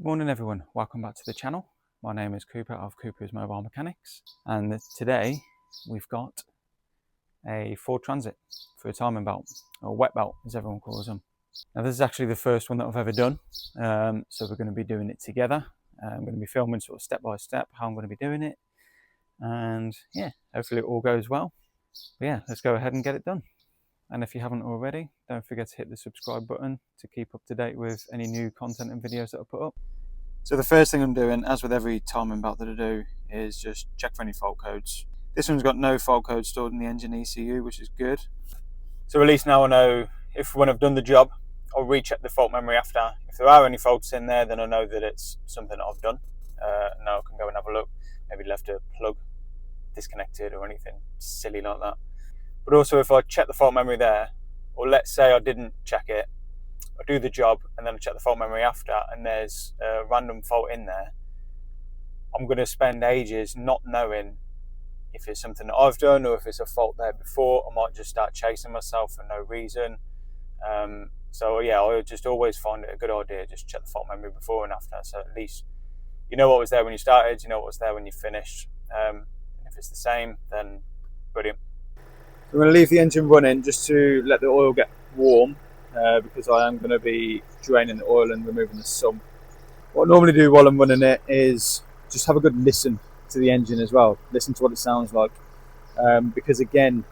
Good morning everyone, welcome back to the channel. My name is Cooper of Cooper's Mobile Mechanics, and today we've got a Ford Transit for a timing belt, or wet belt as everyone calls them. Now this is actually the first one that I've ever done, so we're going to be doing it together. I'm going to be filming sort of step by step how I'm going to be doing it, and yeah, hopefully it all goes well. But yeah, let's go ahead and get it done. And if you haven't already, don't forget to hit the subscribe button to keep up to date with any new content and videos that I put up. So the first thing I'm doing, as with every timing belt that I do, is just check for any fault codes. This one's got no fault code stored in the engine ECU, which is good. So at least now I know if when I've done the job, I'll recheck the fault memory after. If there are any faults in there, then I know that it's something that I've done. Now I can go and have a look. Maybe left a plug disconnected or anything silly like that. But also if I check the fault memory there, or let's say I didn't check it, I do the job and then I check the fault memory after and there's a random fault in there, I'm going to spend ages not knowing if it's something that I've done or if it's a fault there before. I might just start chasing myself for no reason. So yeah, I just always find it a good idea just check the fault memory before and after, so at least you know what was there when you started, you know what was there when you finished. And if it's the same, then brilliant. I'm going to leave the engine running just to let the oil get warm, because I am going to be draining the oil and removing the sump. What I normally do while I'm running it is just have a good listen to the engine as well, listen to what it sounds like, because again,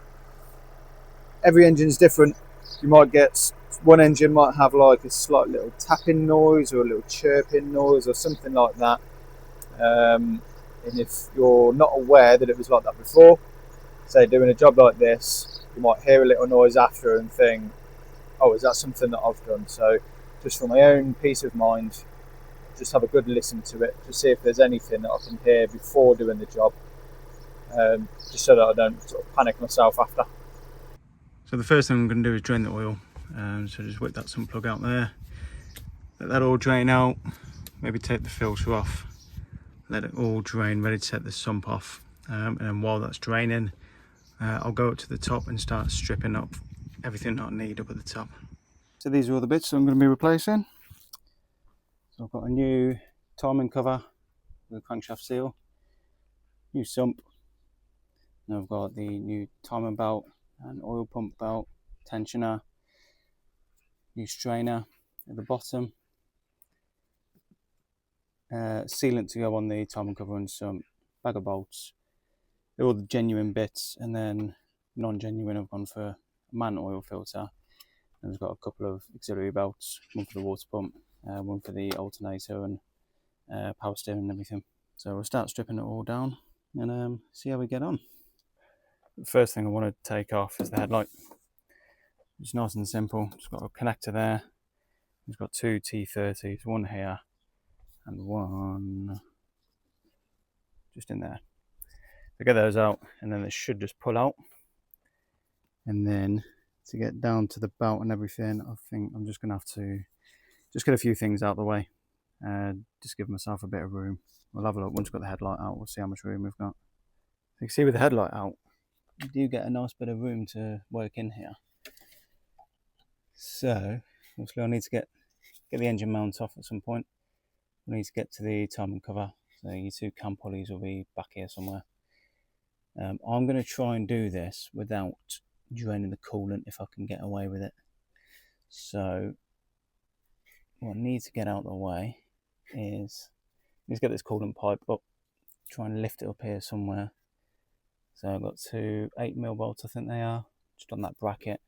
every engine is different. You might get, one engine might have like a slight little tapping noise or a little chirping noise or something like that, and if you're not aware that it was like that before, say doing a job like this, you might hear a little noise after and think, oh, is that something that I've done? So just for my own peace of mind, just have a good listen to it to see if there's anything that I can hear before doing the job, just so that I don't sort of panic myself after. So the first thing I'm going to do is drain the oil, so just whip that sump plug out there, let that all drain out, maybe take the filter off, let it all drain, ready to set the sump off, and then while that's draining, I'll go up to the top and start stripping up everything that I need up at the top. So these are all the bits that I'm going to be replacing. So I've got a new timing cover with a crankshaft seal, new sump, and I've got the new timing belt and oil pump belt, tensioner, new strainer at the bottom, sealant to go on the timing cover and some bag of bolts. They're all the genuine bits, and then non-genuine I've gone for a man oil filter, and I've got a couple of auxiliary belts, one for the water pump, one for the alternator and power steering and everything. So we'll start stripping it all down and see how we get on. The first thing I want to take off is the headlight. It's nice and simple. It's got a connector there. It's got two T30s, one here and one just in there. So get those out and then it should just pull out. And then to get down to the belt and everything, I think I'm just going to have to just get a few things out of the way. Just give myself a bit of room. We'll have a look once we've got the headlight out, we'll see how much room we've got. You can see with the headlight out, you do get a nice bit of room to work in here. So, obviously I need to get the engine mount off at some point. I need to get to the timing cover. So your two cam pulleys will be back here somewhere. I'm going to try and do this without draining the coolant if I can get away with it. So what I need to get out of the way is let's get this coolant pipe up, try and lift it up here somewhere. So I've got two 8mm bolts, I think they are, just on that bracket,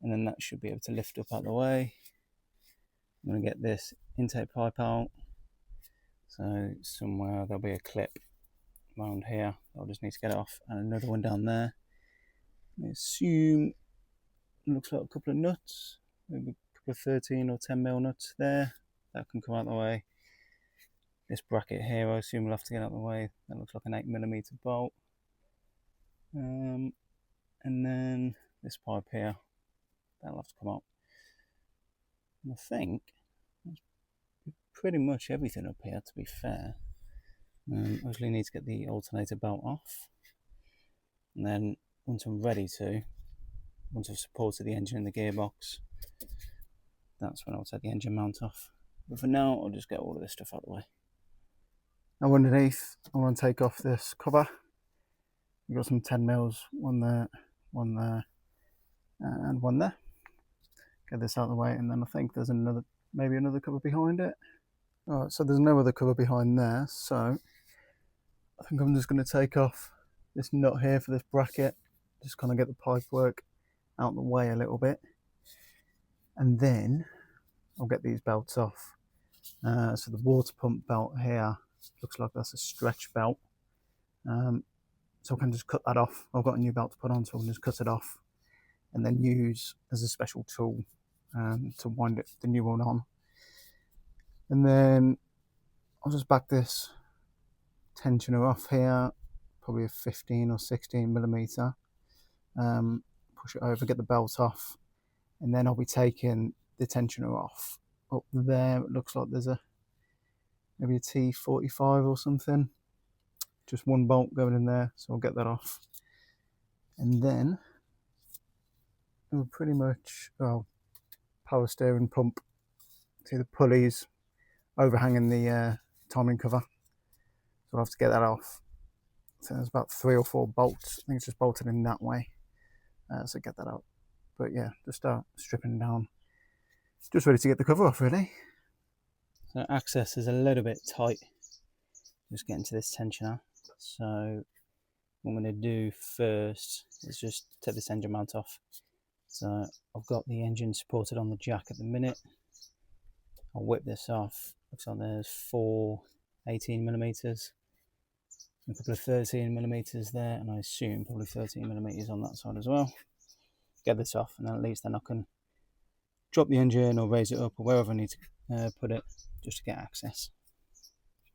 and then that should be able to lift up out of the way. I'm going to get this intake pipe out, so somewhere there'll be a clip around here. I'll just need to get it off, and another one down there. I assume it looks like a couple of nuts, maybe a couple of 13 or 10mm nuts there. That can come out of the way. This bracket here, I assume we'll have to get out of the way. That looks like an 8mm bolt. And then this pipe here, that'll have to come out. And I think that's pretty much everything up here, to be fair. Obviously need to get the alternator belt off. And then once I'm ready to, once I've supported the engine and the gearbox, that's when I'll take the engine mount off But for now, I'll just get all of this stuff out of the way. Now underneath, I want to take off this cover. We've got some 10 mils, one there, and one there. Get this out of the way, and then I think there's another, maybe another cover behind it. All right, so there's no other cover behind there, so I think I'm just going to take off this nut here for this bracket, just kind of get the pipe work out the way a little bit, and then I'll get these belts off. So the water pump belt here looks like that's a stretch belt, so I can just cut that off. I've got a new belt to put on, so I can just cut it off and then use as a special tool to wind the new one on. And then I'll just back this tensioner off here, probably a 15 or 16 millimeter. Push it over, get the belt off, and then I'll be taking the tensioner off. Up there, it looks like there's maybe a T45 or something. Just one bolt going in there, so I'll get that off. And then we'll pretty much, power steering pump. See the pulleys overhanging the timing cover. So I'll have to get that off. So there's about 3 or 4 bolts. I think it's just bolted in that way. So get that out. But yeah, just start stripping down. Just ready to get the cover off, really. So access is a little bit tight. Just getting to this tensioner. So what I'm going to do first is just take this engine mount off. So I've got the engine supported on the jack at the minute. I'll whip this off. Looks like there's 4 18 millimeters, a couple of 13 millimeters there, and I assume probably 13 millimeters on that side as well. Get this off, and then at least then I can drop the engine or raise it up or wherever I need to put it just to get access.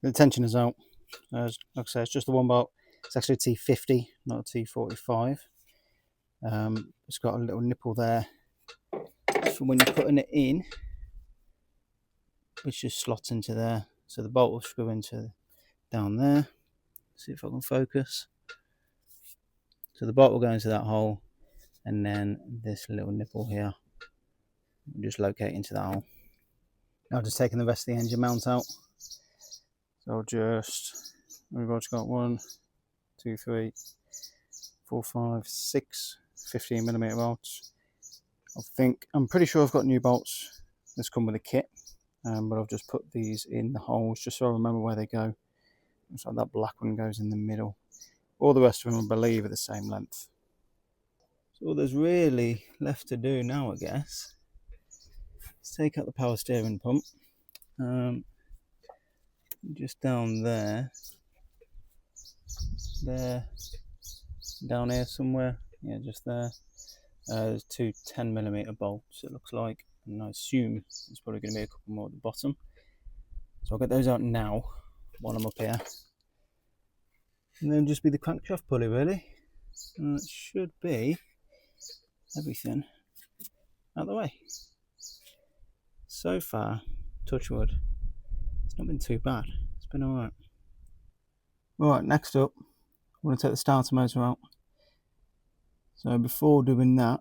The tensioner's out. Like I say, it's just the one bolt. It's actually a T50, not a T45. It's got a little nipple there for when you're putting it in, which just slots into there. So the bolt will screw into down there. See if I can focus. So the bolt will go into that hole, and then this little nipple here will just locate into that hole. Now just taking the rest of the engine mount out. So we've got 1, 2, 3, 4, 5, 6 15 millimeter bolts. I'm pretty sure I've got new bolts. This come with a kit, but I've just put these in the holes just so I remember where they go. Looks like that black one goes in the middle. All the rest of them, I believe, are the same length. So all there's really left to do now, I guess, is take out the power steering pump. Just down there, down here somewhere, yeah, just there. There's 2 10 millimeter bolts, it looks like, and I assume there's probably going to be a couple more at the bottom. So I'll get those out now while I'm up here, and then just be the crankshaft pulley, really, and that should be everything out the way. So far, touch wood, it's not been too bad. It's been alright. Alright, next up, I'm going to take the starter motor out. So before doing that,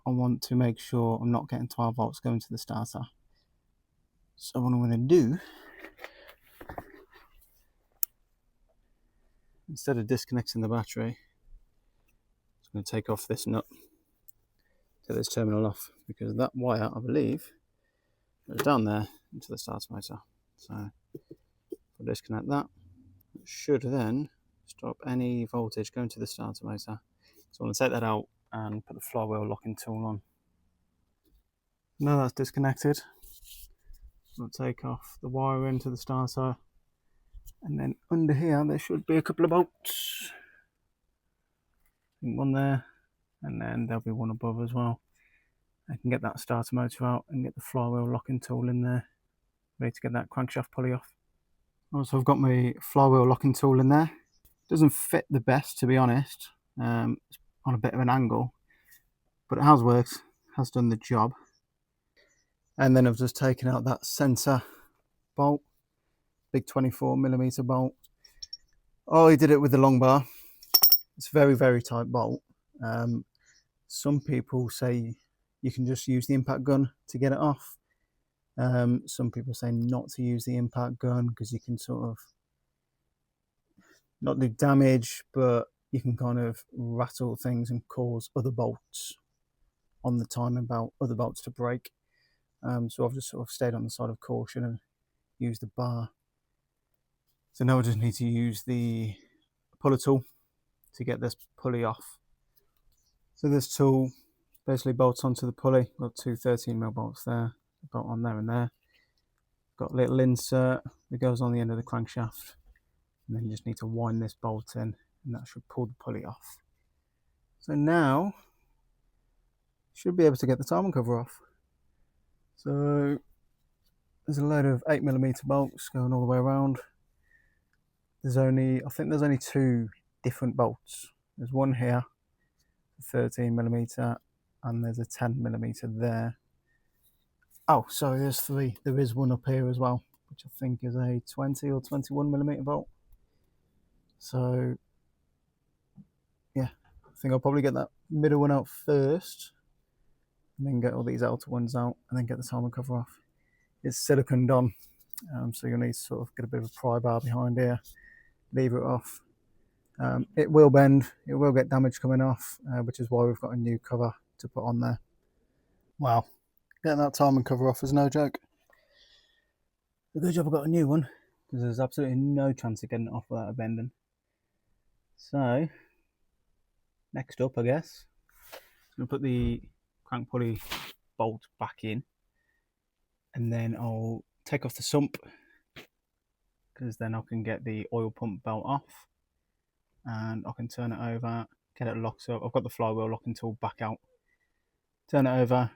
I want to make sure I'm not getting 12 volts going to the starter. So what I'm going to do, instead of disconnecting the battery, I'm going to take off this nut, take this terminal off, because that wire, I believe, goes down there into the starter motor. So I'll disconnect that. It should then stop any voltage going to the starter motor. So I'm going to take that out and put the flywheel locking tool on. Now that's disconnected, I'll take off the wire into the starter, and then under here there should be a couple of bolts. One there, and then there'll be one above as well. I can get that starter motor out and get the flywheel locking tool in there, ready to get that crankshaft pulley off. Also, I've got my flywheel locking tool in there. It doesn't fit the best, to be honest. It's on a bit of an angle, but it has worked, has done the job. And then I've just taken out that centre bolt, big 24 millimeter bolt. Oh, he did it with the long bar. It's a very, very tight bolt. Some people say you can just use the impact gun to get it off. Some people say not to use the impact gun because you can sort of not do damage, but you can kind of rattle things and cause other bolts on the timing belt, other bolts to break. So I've just sort of stayed on the side of caution and used the bar. So now I just need to use the puller tool to get this pulley off. So this tool basically bolts onto the pulley. Got two 13mm bolts there, bolt on there and there. Got a little insert that goes on the end of the crankshaft, and then you just need to wind this bolt in, and that should pull the pulley off. So now should be able to get the timing cover off. So there's a load of 8mm bolts going all the way around. I think there's only two different bolts. There's one here, 13mm, and there's a 10mm there. Oh, sorry, there's three. There is one up here as well, which I think is a 20 or 21mm bolt. So yeah, I think I'll probably get that middle one out first, and then get all these outer ones out, and then get the timing cover off. It's silicone on, so you'll need to sort of get a bit of a pry bar behind here, lever it off. It will bend, it will get damage coming off, which is why we've got a new cover to put on there. Wow, getting that timing cover off is no joke. A good job I got a new one, because there's absolutely no chance of getting it off without it bending. So, next up, I guess, I'm going to put the crank pulley bolt back in, and then I'll take off the sump, because then I can get the oil pump belt off, and I can turn it over, get it locked up. I've got the flywheel locking tool back out. Turn it over,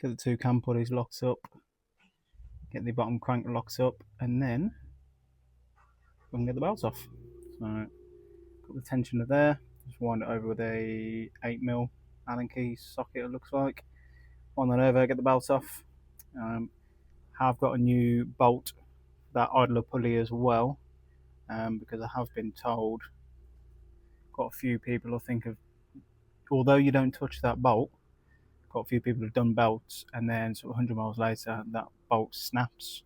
get the two cam pulleys locked up, get the bottom crank locked up, and then we can get the belts off. So, got the tensioner there. Just wind it over with a 8mm Allen key socket, it looks like. Wind that over, get the belt off. Have got a new bolt, that idler pulley as well, because I have been told, got a few people I think of, although you don't touch that bolt, got a few people who've done belts and then sort of 100 miles later that bolt snaps.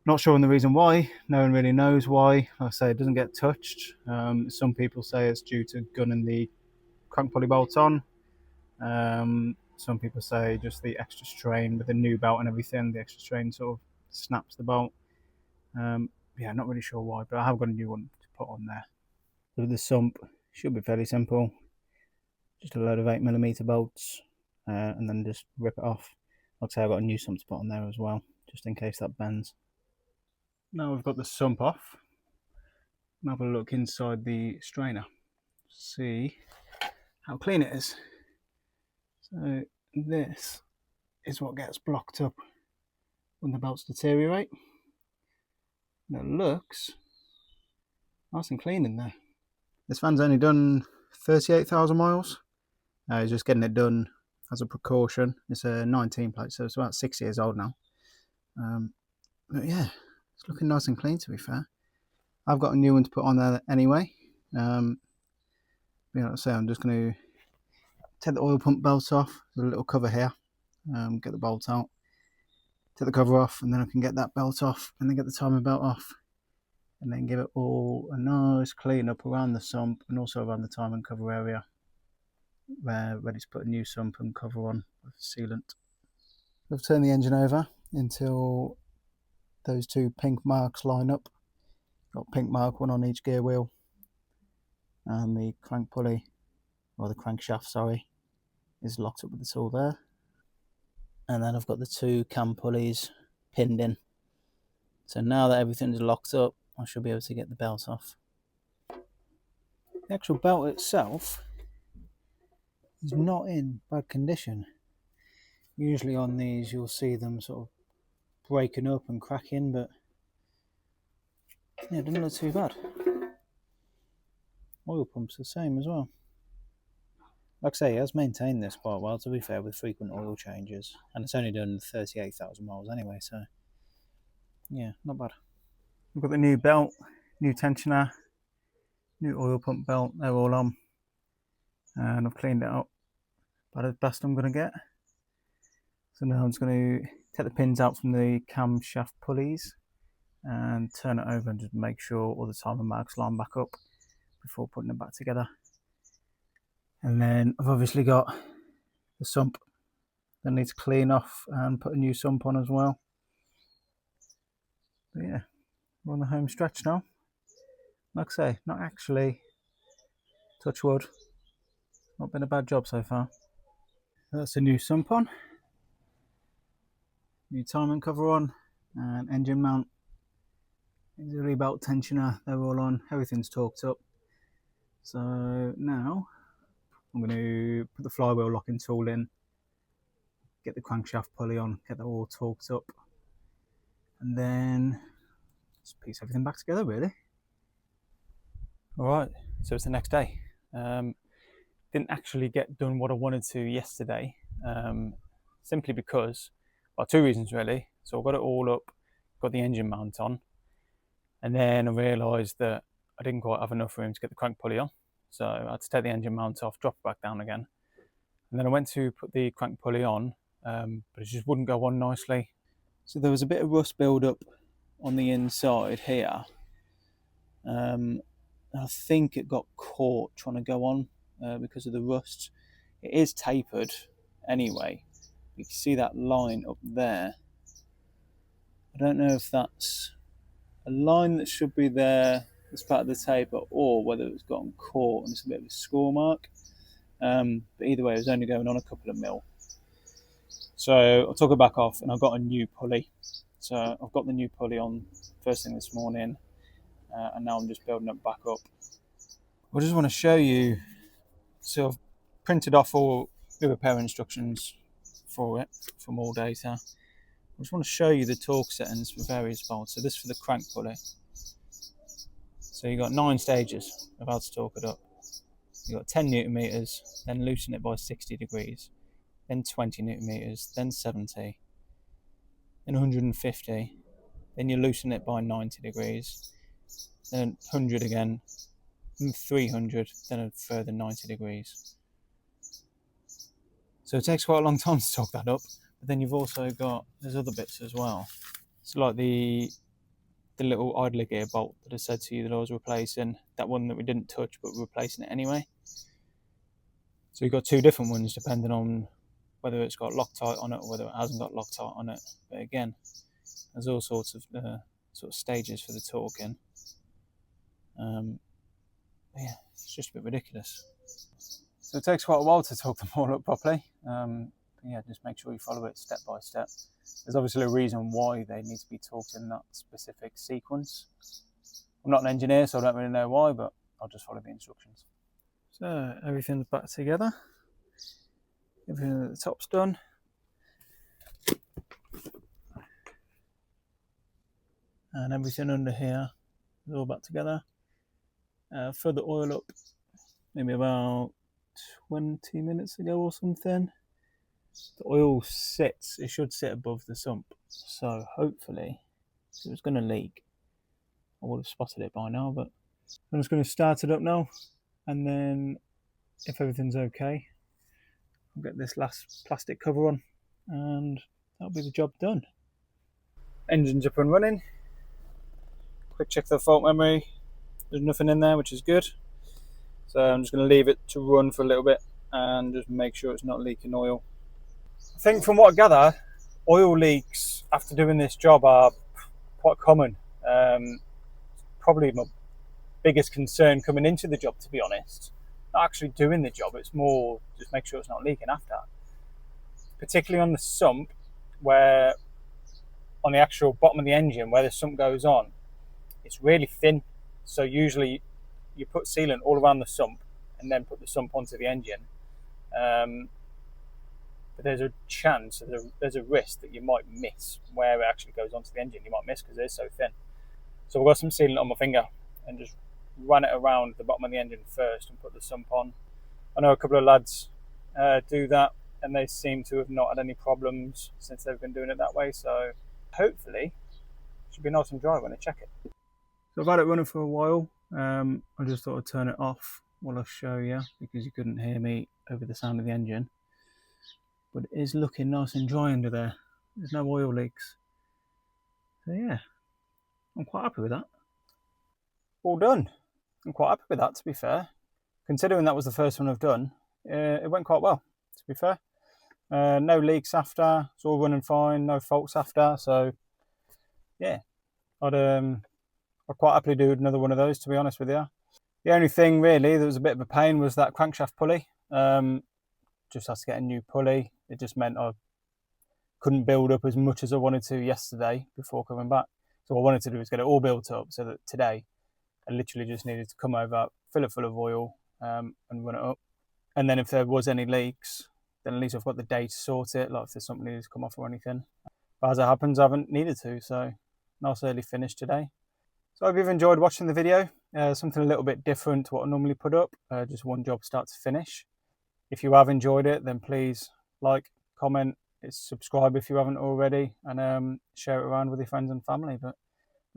Not sure on the reason why, no one really knows why. Like I say, it doesn't get touched. Some people say it's due to gunning the crank pulley bolt on. Some people say just the extra strain with the new belt and everything, the extra strain sort of snaps the bolt. Yeah, not really sure why, but I have got a new one to put on there. So the sump should be fairly simple. Just a load of 8mm bolts, and then just rip it off. Like I say, I've got a new sump to put on there as well, just in case that bends. Now we've got the sump off, have a look inside the strainer, see how clean it is. So this is what gets blocked up when the belts deteriorate. And it looks nice and clean in there. This van's only done 38,000 miles. He's just getting it done as a precaution. It's a 19 plate, so it's about 6 years old now. But yeah, it's looking nice and clean, to be fair. I've got a new one to put on there anyway. Like I say, I'm just going to take the oil pump belt off. There's a little cover here. Get the bolt out, take the cover off, and then I can get that belt off, and then get the timing belt off, and then give it all a nice clean up around the sump and also around the timing cover area. We're ready to put a new sump and cover on with sealant. I've turned the engine over until those two pink marks line up. Got pink mark, one on each gear wheel, and the crank pulley, or the crankshaft, sorry, is locked up with the tool there. And then I've got the two cam pulleys pinned in. So now that everything's locked up, I should be able to get the belt off. The actual belt itself is not in bad condition. Usually on these you'll see them sort of breaking up and cracking, but yeah, it doesn't look too bad. Oil pump's the same as well. Like I say, he has maintained this quite well, to be fair, with frequent oil changes, and it's only done 38,000 miles anyway, so yeah, not bad. We've got the new belt, new tensioner, new oil pump belt, they're all on, and I've cleaned it up about as best I'm going to get. So now I'm just going to take the pins out from the camshaft pulleys and turn it over and just make sure all the timer marks line back up before putting it back together. And then I've obviously got the sump that needs to clean off and put a new sump on as well. But yeah, we're on the home stretch now. Like I say, not actually, touch wood, not been a bad job so far. That's a new sump on, new timing cover on, and engine mount. Auxiliary belt tensioner, they're all on, everything's torqued up. So now I'm going to put the flywheel locking tool in, get the crankshaft pulley on, get that all torqued up, and then just piece everything back together really. Alright, so it's the next day. Didn't actually get done what I wanted to yesterday, simply because, well, two reasons really. So I got it all up, got the engine mount on, and then I realised that I didn't quite have enough room to get the crank pulley on. So I had to take the engine mount off, drop it back down again. And then I went to put the crank pulley on, but it just wouldn't go on nicely. So there was a bit of rust build-up on the inside here. I think it got caught trying to go on because of the rust. It is tapered anyway. You can see that line up there. I don't know if that's a line that should be there as part of the taper or whether it's gotten caught and it's a bit of a score mark. But either way, it was only going on a couple of mil. So I took it back off and I got a new pulley. So I've got the new pulley on first thing this morning, and now I'm just building it back up. I just want to show you, so I've printed off all the repair instructions for it from all data. I just want to show you the torque settings for various bolts. So this is for the crank pulley. So you've got 9 stages of how to torque it up. You've got 10 Newton meters, then loosen it by 60 degrees, then 20 Newton meters, then 70, then 150, then you loosen it by 90 degrees, then 100 again, then 300, then a further 90 degrees. So it takes quite a long time to torque that up. But then you've also got, there's other bits as well. It's like the little idler gear bolt that I said to you that I was replacing, that one that we didn't touch but we're replacing it anyway. So you've got 2 different ones depending on whether it's got Loctite on it or whether it hasn't got Loctite on it. But again, there's all sorts of stages for the torquing. Yeah, it's just a bit ridiculous. So it takes quite a while to torque them all up properly. Yeah, just make sure you follow it step by step. There's obviously a reason why they need to be torqued in that specific sequence. I'm not an engineer, so I don't really know why, but I'll just follow the instructions. So everything's back together. Everything at the top's done. And everything under here is all back together. Filled the oil up maybe about 20 minutes ago or something. The oil sits, it should sit above the sump. So hopefully, if it was going to leak, I would have spotted it by now, but I'm just going to start it up now. And then if everything's okay, I'll get this last plastic cover on and that'll be the job done. Engine's up and running. Quick check the fault memory. There's nothing in there, which is good. So I'm just going to leave it to run for a little bit and just make sure it's not leaking oil. I think from what I gather, oil leaks after doing this job are quite common. Probably my biggest concern coming into the job, to be honest. Not actually doing the job, it's more just make sure it's not leaking after. Particularly on the sump, where on the actual bottom of the engine, where the sump goes on, it's really thin. So usually you put sealant all around the sump and then put the sump onto the engine. But there's a chance, there's a risk that you might miss where it actually goes onto the engine. You might miss because it's so thin. So I've got some sealant on my finger and just run it around the bottom of the engine first and put the sump on. I know a couple of lads do that and they seem to have not had any problems since they've been doing it that way. So hopefully it should be nice and dry when I check it. So I've had it running for a while. I just thought I'd turn it off while I show you because you couldn't hear me over the sound of the engine. But it is looking nice and dry under there. There's no oil leaks. So yeah, I'm quite happy with that. All done. I'm quite happy with that, to be fair. Considering that was the first one I've done, it went quite well, to be fair. No leaks after, it's all running fine, no faults after, so yeah, I'd quite happily do another one of those, to be honest with you. The only thing really that was a bit of a pain was that crankshaft pulley. Just had to get a new pulley. It just meant I couldn't build up as much as I wanted to yesterday before coming back. So what I wanted to do was get it all built up so that today I literally just needed to come over, fill it full of oil, and run it up. And then if there was any leaks, then at least I've got the day to sort it, like if there's something that needs to come off or anything. But as it happens, I haven't needed to, so nice early finish today. So I hope you've enjoyed watching the video. Something a little bit different to what I normally put up, just one job start to finish. If you have enjoyed it, then please like, comment, subscribe if you haven't already, and share it around with your friends and family. But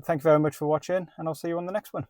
thank you very much for watching, and I'll see you on the next one.